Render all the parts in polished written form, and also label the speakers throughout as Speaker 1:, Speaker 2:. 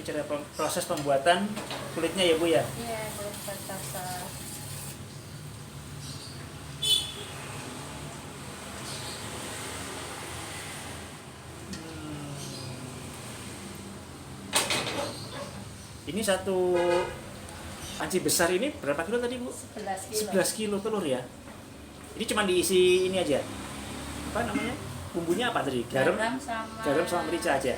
Speaker 1: cara proses pembuatan kulitnya ya Bu ya?
Speaker 2: Iya, kulit raksasa.
Speaker 1: Ini satu panci besar ini berapa kilo tadi Bu?
Speaker 2: 11 kilo.
Speaker 1: 11 kilo telur ya. Ini cuma diisi ini aja. Apa namanya? Bumbunya apa tadi? Garam sama merica aja.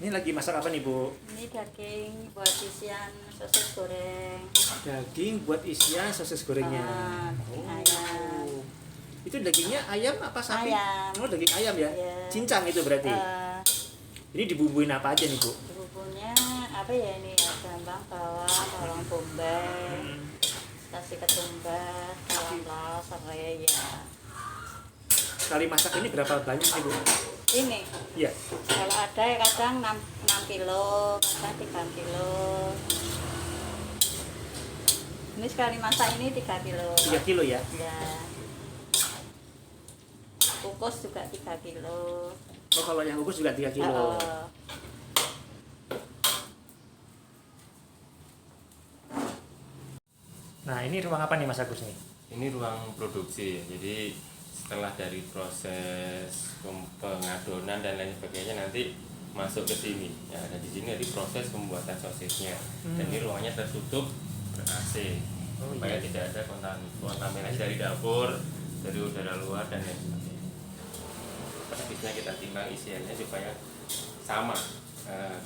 Speaker 1: Ini lagi masak apa nih Bu?
Speaker 2: Ini daging buat isian sosis goreng.
Speaker 1: Daging buat isian sosis gorengnya.
Speaker 2: Daging ayam.
Speaker 1: Itu dagingnya ayam apa sapi?
Speaker 2: Ayam.
Speaker 1: Oh, daging ayam ya?
Speaker 2: Iya.
Speaker 1: Cincang itu berarti. Ini dibumbuin apa aja nih Bu?
Speaker 2: Bumbunya apa ya ini? Gampang bawang bombay, kasih ketumbar, bawang laos, serai ya.
Speaker 1: Sekali masak ini berapa banyak nih Bu?
Speaker 2: Ini
Speaker 1: Iya.
Speaker 2: kalau ada ya kadang 6 kilo, kadang 3 kilo. Ini sekali masak ini 3 kilo.
Speaker 1: 3 kilo ya?
Speaker 2: Ya. Kukus juga 3 kilo.
Speaker 1: Oh, kalau yang kukus juga 3 kilo. Nah, ini ruang apa nih Mas Agus nih?
Speaker 3: Ini ruang produksi. Jadi setelah dari proses pengadonan dan lain sebagainya nanti masuk ke sini. Ya, dan di sini ada proses pembuatan sosisnya. Dan ini ruangnya tertutup ber-AC. Supaya tidak ada kontaminasi dari dapur, dari udara luar dan lain sebagainya. Habisnya kita timbang isiannya supaya sama,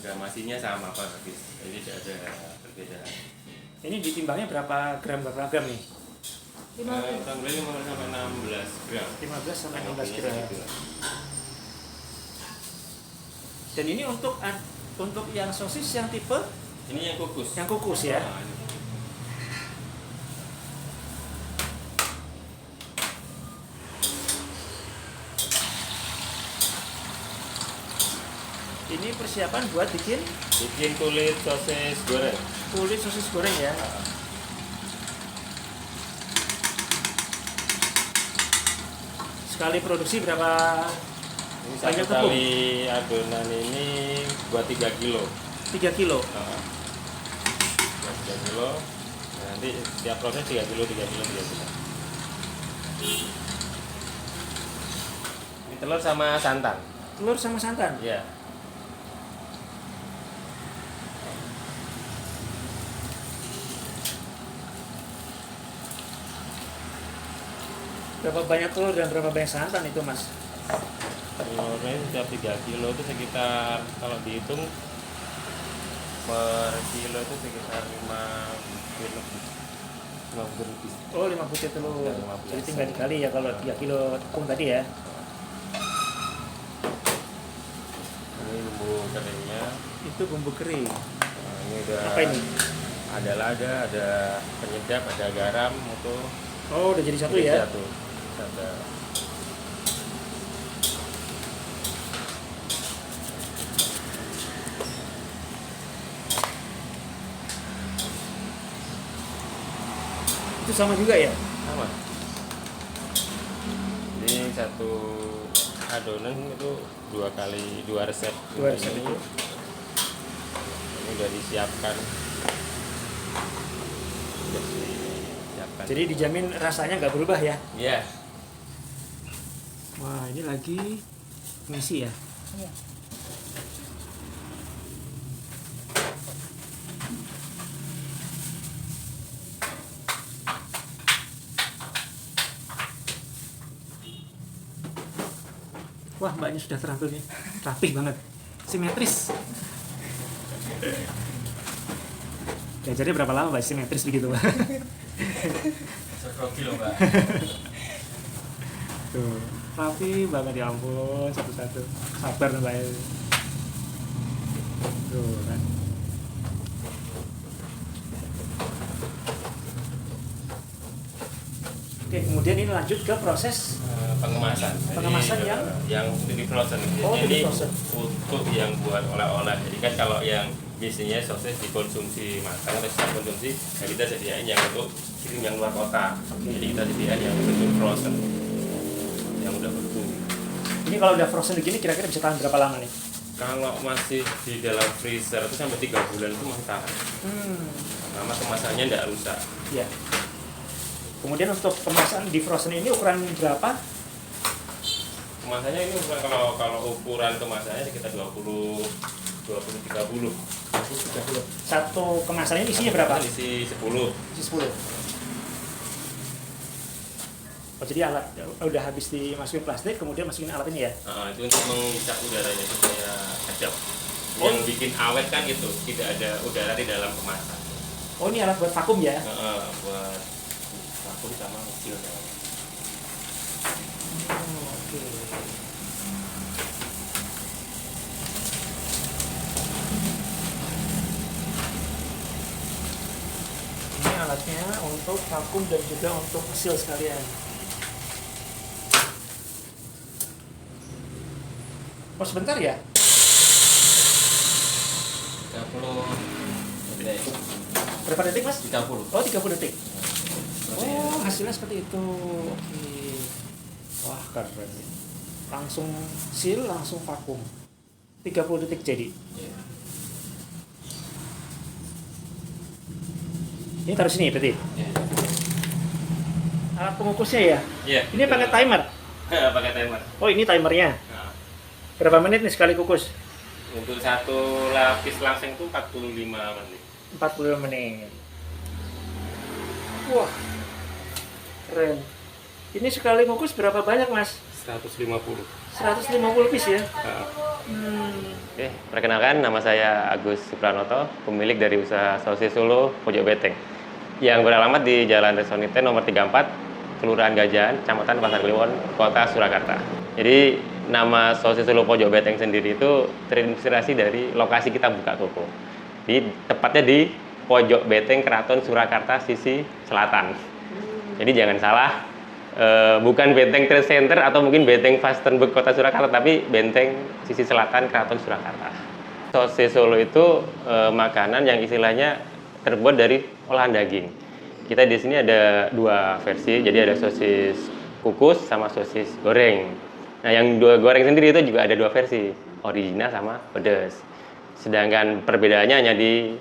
Speaker 3: gramasinya sama Pak habis. Jadi tidak ada perbedaan.
Speaker 1: Ini ditimbangnya berapa gram nih?
Speaker 2: 15.
Speaker 3: Kurang lebih 15 sampai 16 gram.
Speaker 1: 15 sampai 16
Speaker 3: Kurang
Speaker 1: gram.
Speaker 3: lebihnya segitu.
Speaker 1: Dan ini untuk yang sosis yang tipe
Speaker 3: Ini yang kukus.
Speaker 1: yang kukus ya.
Speaker 3: Nah, ini.
Speaker 1: Ini persiapan buat bikin
Speaker 3: Kulit sosis goreng.
Speaker 1: kulit sosis goreng ya. Sekali produksi berapa
Speaker 3: Ini
Speaker 1: banyak
Speaker 3: satu
Speaker 1: tepung?
Speaker 3: kali adonan ini buat 3 kilo.
Speaker 1: 3 kilo.
Speaker 3: Buat 3 kilo. Nah, nanti setiap proses 3 kilo, 3 kilo, 3 kilo. Ini telur sama santan.
Speaker 1: Telur sama santan.
Speaker 3: Ya.
Speaker 1: Berapa banyak telur dan berapa banyak santan itu Mas?
Speaker 3: Telurnya setiap 3 kilo itu sekitar kalau dihitung per kilo itu sekitar 5 kilo. 5 lebih.
Speaker 1: Oh, 5 butir telur.
Speaker 3: Ya, 15.
Speaker 1: Jadi tinggal dikali ya kalau 3 kilo tepung tadi ya.
Speaker 3: Ini bumbu keringnya.
Speaker 1: Itu bumbu kering.
Speaker 3: Nah, ini udah
Speaker 1: Apa ini?
Speaker 3: ada lada, ada penyedap, ada garam itu.
Speaker 1: Oh, udah jadi satu
Speaker 3: Jadi
Speaker 1: ya.
Speaker 3: satu. Ada.
Speaker 1: Itu sama juga ya?
Speaker 3: Sama. Ini satu adonan itu 2 resep.
Speaker 1: 2 resep itu.
Speaker 3: Ini udah disiapkan. Udah disiapkan.
Speaker 1: Jadi dijamin rasanya nggak berubah ya?
Speaker 3: Iya.
Speaker 1: Wah, ini lagi ngisi ya.
Speaker 2: Iya.
Speaker 1: Wah, mbaknya sudah terampil nih. Rapih banget. Simetris. Belajarnya berapa lama mbak simetris begitu mbak?
Speaker 3: Grogi loh, Mbak.
Speaker 1: Tuh, rapi banget ya ampun, satu-satu. Sabar nih mbak. Tuh kan. Oke, kemudian lanjut ke proses
Speaker 3: pengemasan.
Speaker 1: Pengemasan
Speaker 3: Jadi, yang untuk di frozen.
Speaker 1: Oh,
Speaker 3: Jadi
Speaker 1: di
Speaker 3: ini
Speaker 1: frozen.
Speaker 3: untuk yang buat olah-olah. Jadi kan kalau yang biasanya sosis dikonsumsi matang atau siap konsumsi, nah kita sediain yang untuk kirim yang luar kota. Jadi kita sediain yang untuk frozen, yang udah beku.
Speaker 1: ini kalau udah frozen begini kira-kira bisa tahan berapa lama nih?
Speaker 3: Kalau masih di dalam freezer itu sampai 3 bulan itu masih tahan. Lama kemasannya tidak rusak.
Speaker 1: Ya. Kemudian untuk kemasan di frozen ini ukuran berapa?
Speaker 3: Kemasannya ini kalau ukuran kemasannya sekitar 20 30.
Speaker 1: Satu kemasannya isinya berapa?
Speaker 3: Isi 10.
Speaker 1: Isi 10. Oh, jadi alat udah habis dimasukin plastik, kemudian masukin alat ini ya?
Speaker 3: Itu untuk menghisap udaranya supaya adem.
Speaker 1: Oh.
Speaker 3: Yang bikin awet kan itu tidak ada udara di dalam kemasan.
Speaker 1: Oh, ini alat buat vakum ya?
Speaker 3: Buat vakum sama kecil.
Speaker 1: Oke. Ini alatnya untuk vakum dan juga untuk hasil sekalian. Oh, sebentar ya?
Speaker 3: 30.
Speaker 1: Berapa detik, Mas?
Speaker 3: 30.
Speaker 1: Oh, 30 detik. Oh, hasilnya seperti itu. Oke. Wah, keren. Langsung seal, langsung vakum. 30 detik jadi.
Speaker 3: Iya.
Speaker 1: Ini taruh sini berarti.
Speaker 3: Iya.
Speaker 1: Alat pengukusnya ya?
Speaker 3: Iya.
Speaker 1: Ini pakai timer.
Speaker 3: Pakai timer.
Speaker 1: Oh, ini timernya.
Speaker 3: Nah,
Speaker 1: Berapa menit nih sekali kukus?
Speaker 3: untuk satu lapis langsing itu 45 menit.
Speaker 1: 45 menit. Wah, keren. Ini sekali kukus berapa banyak, Mas?
Speaker 3: 150.
Speaker 1: 150 piece ya?
Speaker 3: Nah.
Speaker 4: Oke, perkenalkan nama saya Agus Supranoto, pemilik dari usaha sosis Solo Pojok Beteng yang beralamat di Jalan Resonite nomor 34, Kelurahan Gajahan, Kecamatan Pasar Kliwon, Kota Surakarta. Jadi nama sosis Solo Pojok Beteng sendiri itu terinspirasi dari lokasi kita buka toko. Tepatnya di Pojok Beteng Keraton Surakarta sisi selatan. Jadi jangan salah, bukan Benteng Trade Center atau mungkin Benteng Fastenburg Kota Surakarta, tapi Benteng sisi selatan Keraton Surakarta. Sosis Solo itu makanan yang istilahnya terbuat dari olahan daging. Kita di sini ada dua versi, jadi ada sosis kukus sama sosis goreng. Nah, yang dua goreng sendiri itu juga ada dua versi, original sama pedas. Sedangkan perbedaannya hanya di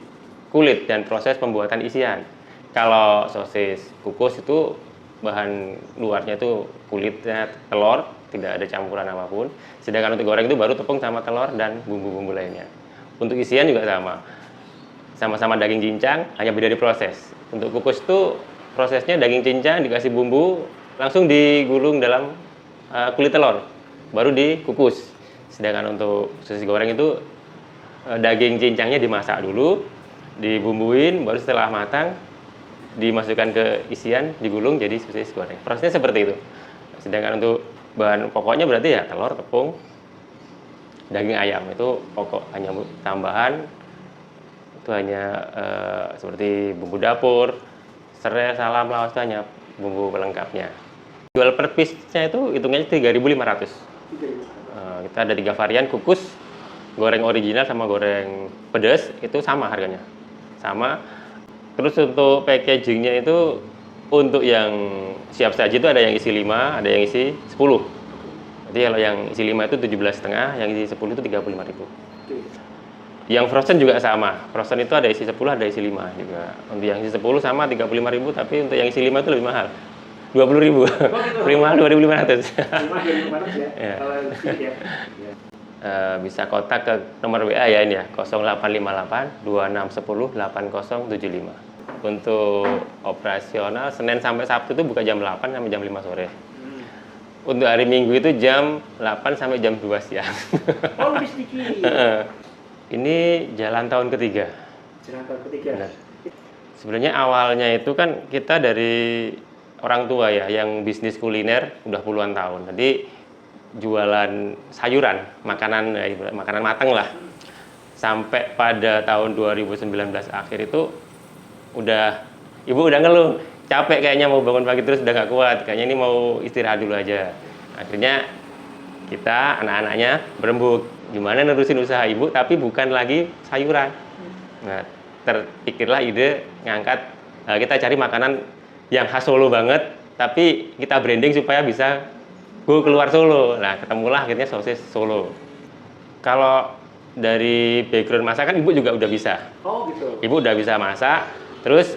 Speaker 4: kulit dan proses pembuatan isian. Kalau sosis kukus itu bahan luarnya itu kulitnya telur, tidak ada campuran apapun. Sedangkan untuk goreng itu baru tepung sama telur dan bumbu-bumbu lainnya. Untuk isian juga sama-sama daging cincang, hanya beda di proses. Untuk kukus itu prosesnya daging cincang dikasih bumbu, langsung digulung dalam kulit telur, baru dikukus. Sedangkan untuk sosis goreng itu daging cincangnya dimasak dulu, dibumbuin, baru setelah matang dimasukkan ke isian, digulung jadi sosis goreng. Prosesnya seperti itu. Sedangkan untuk bahan pokoknya berarti ya telur, tepung, daging ayam itu pokok, hanya tambahan itu hanya seperti bumbu dapur, serai, salam, laos, itu hanya bumbu pelengkapnya. Jual per piece-nya itu hitungnya 3.500. Kita ada 3 varian, kukus, goreng original sama goreng pedas, itu sama harganya. Sama. Terus untuk packagingnya itu untuk yang siap saji itu ada yang isi 5, ada yang isi 10. Jadi kalau yang isi 5 itu 17,5, yang isi 10 itu 35.000. Yang frozen juga sama. Frozen itu ada isi 10, ada isi 5 juga. Untuk yang isi 10 sama 35.000, tapi untuk yang isi 5 itu lebih mahal. 20.000. Lebih mahal 2.500.
Speaker 1: 2.500 ya.
Speaker 4: Ya.
Speaker 1: Kalau sedikit ya.
Speaker 4: Bisa kontak ke nomor WA ya ini ya, 0858 2610 8075. Untuk operasional Senin sampai Sabtu itu buka jam 8 sampai jam 5 sore. Untuk hari Minggu itu jam 8 sampai jam 2 siang.
Speaker 1: Oh, lebih sedikit.
Speaker 4: Ini jalan tahun ketiga.
Speaker 1: Jalan tahun ketiga.
Speaker 4: Benar. Sebenarnya awalnya itu kan kita dari orang tua ya, yang bisnis kuliner udah puluhan tahun. Jadi jualan sayuran, makanan matang lah. Sampai pada tahun 2019 akhir itu ibu udah ngeluh, capek kayaknya mau bangun pagi terus udah nggak kuat, kayaknya ini mau istirahat dulu aja. Akhirnya kita anak-anaknya berembuk gimana nerusin usaha ibu tapi bukan lagi sayuran. Nah, terpikirlah ide ngangkat kita cari makanan yang khas Solo banget tapi kita branding supaya bisa go keluar Solo. Nah, ketemulah akhirnya sosis Solo. Kalau dari background masakan ibu juga udah bisa.
Speaker 1: Oh gitu.
Speaker 4: Ibu udah bisa masak, terus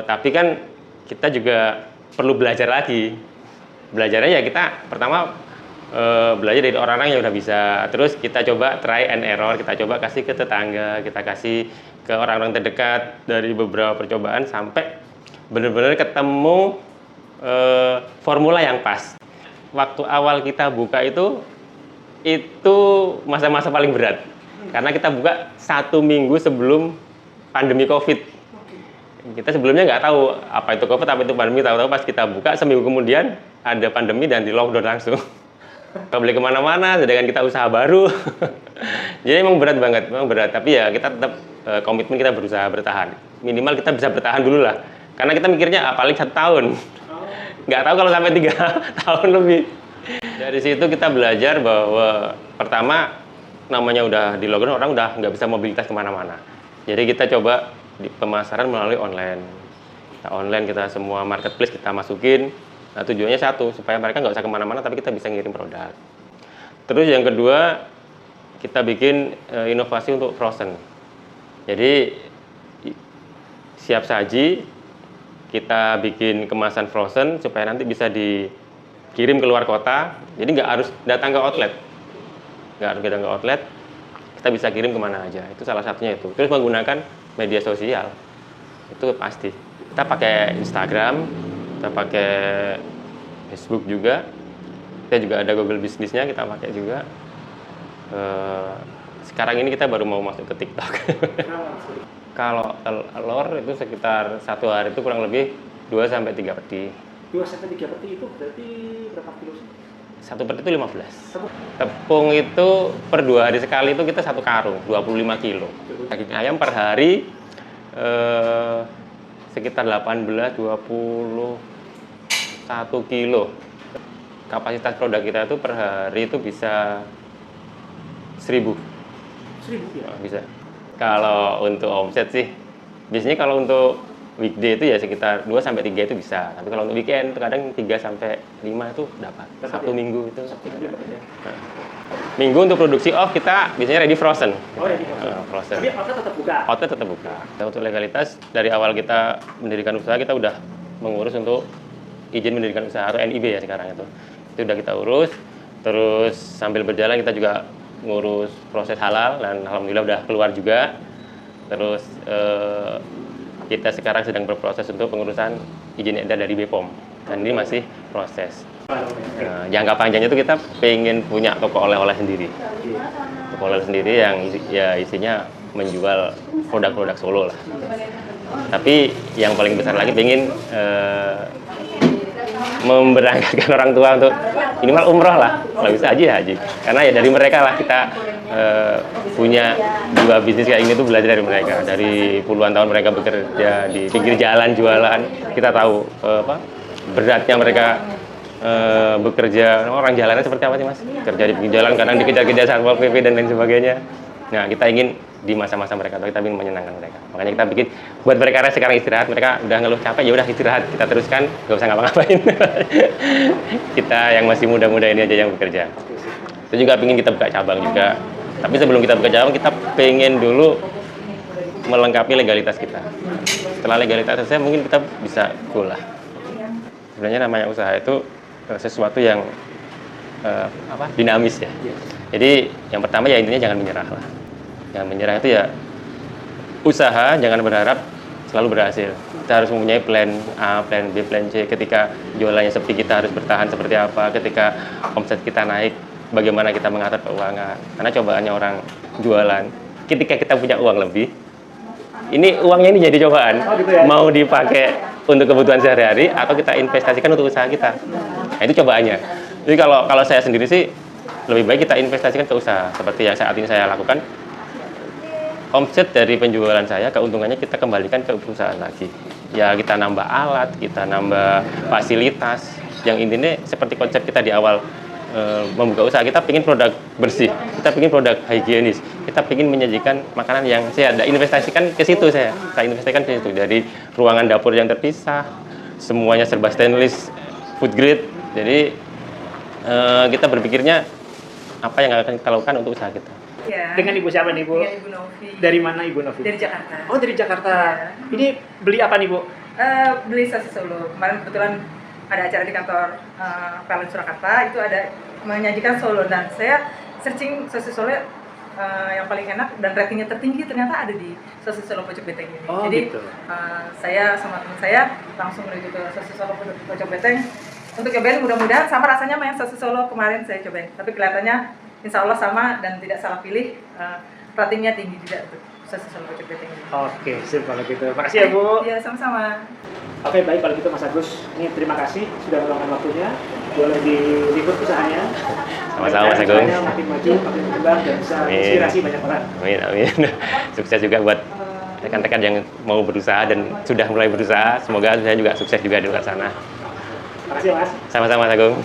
Speaker 4: tapi kan kita juga perlu belajar lagi. Belajarnya ya kita pertama belajar dari orang-orang yang udah bisa, terus kita coba try and error, kita coba kasih ke tetangga, kita kasih ke orang-orang terdekat dari beberapa percobaan sampai benar-benar ketemu formula yang pas. Waktu awal kita buka itu masa-masa paling berat karena kita buka 1 minggu sebelum pandemi COVID. Kita sebelumnya nggak tahu apa itu COVID, apa itu pandemi, tahu-tahu pas kita buka seminggu kemudian ada pandemi dan di lockdown langsung. Nggak boleh kemana-mana, sedangkan kita usaha baru. Jadi emang berat banget, memang berat. Tapi ya kita tetap komitmen, kita berusaha bertahan. Minimal kita bisa bertahan dulu lah. Karena kita mikirnya paling 1 tahun. Nggak tahu kalau sampai 3 tahun lebih. Dari situ kita belajar bahwa pertama namanya udah di lockdown, orang udah nggak bisa mobilitas kemana-mana. Jadi kita coba di pemasaran melalui online. Nah, online kita semua marketplace kita masukin. Nah, tujuannya satu, supaya mereka nggak usah kemana-mana, tapi kita bisa ngirim produk. Terus yang kedua, kita bikin inovasi untuk frozen. Jadi siap saji, kita bikin kemasan frozen supaya nanti bisa dikirim keluar kota. Jadi nggak harus datang ke outlet. Nggak harus datang ke outlet, kita bisa kirim kemana aja. Itu salah satunya itu. Terus menggunakan media sosial, itu pasti. Kita pakai Instagram, kita pakai Facebook juga. Kita juga ada Google Bisnisnya, kita pakai juga. Sekarang ini kita baru mau masuk ke TikTok. Kalau telur itu sekitar 1 hari itu kurang lebih 2-3 peti.
Speaker 1: 2-3 peti itu berarti berapa kilo sih?
Speaker 4: 1 peti itu 15. Tepung itu per 2 hari sekali itu kita 1 karung, 25 kilo. Daging ayam per hari sekitar 18-21 kilo. Kapasitas produk kita itu per hari itu bisa 1.000.
Speaker 1: 1.000 ya?
Speaker 4: Bisa. Kalau untuk omset sih, biasanya kalau untuk weekday itu ya sekitar 2-3 itu bisa. Tapi kalau untuk weekend kadang 3-5 itu dapat. Sabtu
Speaker 1: ya?
Speaker 4: Minggu itu.
Speaker 1: Sabtu Minggu dapat ya?
Speaker 4: Minggu untuk produksi off kita biasanya ready frozen.
Speaker 1: Oh, ready frozen.
Speaker 4: Frozen.
Speaker 1: Tapi outlet tetap buka?
Speaker 4: Outlet tetap buka. Dan untuk legalitas, dari awal kita mendirikan usaha kita udah mengurus untuk izin mendirikan usaha atau NIB ya sekarang itu. Itu udah kita urus. Terus sambil berjalan kita juga ngurus proses halal dan alhamdulillah udah keluar juga. Terus kita sekarang sedang berproses untuk pengurusan izin edar dari BPOM dan ini masih proses. Nah, jangka panjangnya itu kita pengen punya toko oleh-oleh sendiri. Toko oleh sendiri yang ya isinya menjual produk-produk Solo lah. Tapi yang paling besar lagi pengen memberangkatkan orang tua untuk minimal umroh lah, kalau bisa haji. Karena ya dari mereka lah kita punya dua bisnis kayak ini tuh belajar dari mereka. Dari puluhan tahun mereka bekerja di pinggir jalan jualan, kita tahu beratnya mereka bekerja. Orang jalannya seperti apa sih mas? Kerja di pinggir jalan, kadang dikejar-kejar Satpol PP dan lain sebagainya. Nah kita ingin di masa-masa mereka, kita ingin menyenangkan mereka. Makanya kita bikin buat mereka sekarang istirahat, mereka udah ngeluh capek, ya udah istirahat, kita teruskan, nggak usah ngapa-ngapain. Kita yang masih muda-muda ini aja yang bekerja. Itu juga ingin kita buka cabang juga. Tapi sebelum kita buka cabang, kita pengen dulu melengkapi legalitas kita. Setelah legalitas selesai, mungkin kita bisa go lah. Sebenarnya namanya usaha itu sesuatu yang dinamis ya. Jadi yang pertama ya intinya jangan menyerah lah. Jangan menyerah itu ya usaha, jangan berharap selalu berhasil. Kita harus mempunyai plan A, plan B, plan C. Ketika jualannya sepi, kita harus bertahan seperti apa. Ketika omset kita naik, bagaimana kita mengatur keuangan. Karena cobaannya orang jualan, ketika kita punya uang lebih, ini uangnya ini jadi cobaan. Mau dipakai untuk kebutuhan sehari-hari atau kita investasikan untuk usaha kita. Nah itu cobaannya. Jadi kalau saya sendiri sih lebih baik kita investasikan ke usaha. Seperti yang saat ini saya lakukan, omset dari penjualan saya, keuntungannya kita kembalikan ke perusahaan lagi. ya kita nambah alat, kita nambah fasilitas. Yang intinya seperti konsep kita di awal membuka usaha, kita ingin produk bersih, kita ingin produk higienis, kita ingin menyajikan makanan yang sehat. Nah, investasikan ke situ saya investasikan ke situ, dari ruangan dapur yang terpisah, semuanya serba stainless, food grade. Jadi kita berpikirnya apa yang akan kita lakukan untuk usaha kita.
Speaker 5: Ya.
Speaker 1: Dengan Ibu siapa nih, Bu?
Speaker 5: Dengan Ibu Novi.
Speaker 1: Dari mana Ibu Novi?
Speaker 5: Dari Jakarta.
Speaker 1: Oh, dari Jakarta.
Speaker 5: Ya.
Speaker 1: Ini beli apa nih, Bu?
Speaker 5: Beli sosis Solo. Kemarin kebetulan ada acara di kantor PLN Surakarta, itu ada menyajikan Solo, dan saya searching sosis Solo yang paling enak dan ratingnya tertinggi ternyata ada di sosis Solo Pojok Beteng ini.
Speaker 1: Oh,
Speaker 5: jadi
Speaker 1: gitu.
Speaker 5: saya sama teman saya langsung menuju ke sosis Solo Pojok Beteng untuk cobain, mudah-mudahan sama rasanya sama yang sosis Solo kemarin saya cobain, tapi kelihatannya insya Allah sama dan tidak salah pilih, ratingnya tinggi juga untuk sosis Solo Pojok Beteng ini.
Speaker 1: Oke, sip kalau gitu. Makasih ya, Bu.
Speaker 5: Iya, sama-sama.
Speaker 1: Oke, baik kalau gitu Mas Agus. Ini terima kasih sudah meluangkan waktunya. Boleh diliput usahanya.
Speaker 4: Sama-sama Mas Agung.
Speaker 1: Usahanya makin maju, makin berkembang dan bisa inspirasi banyak orang.
Speaker 4: Amin. Sukses juga buat rekan-rekan yang mau berusaha dan sudah mulai berusaha. Semoga saya juga sukses juga di luar sana.
Speaker 1: Makasih, Mas.
Speaker 4: Sama-sama Mas Agung.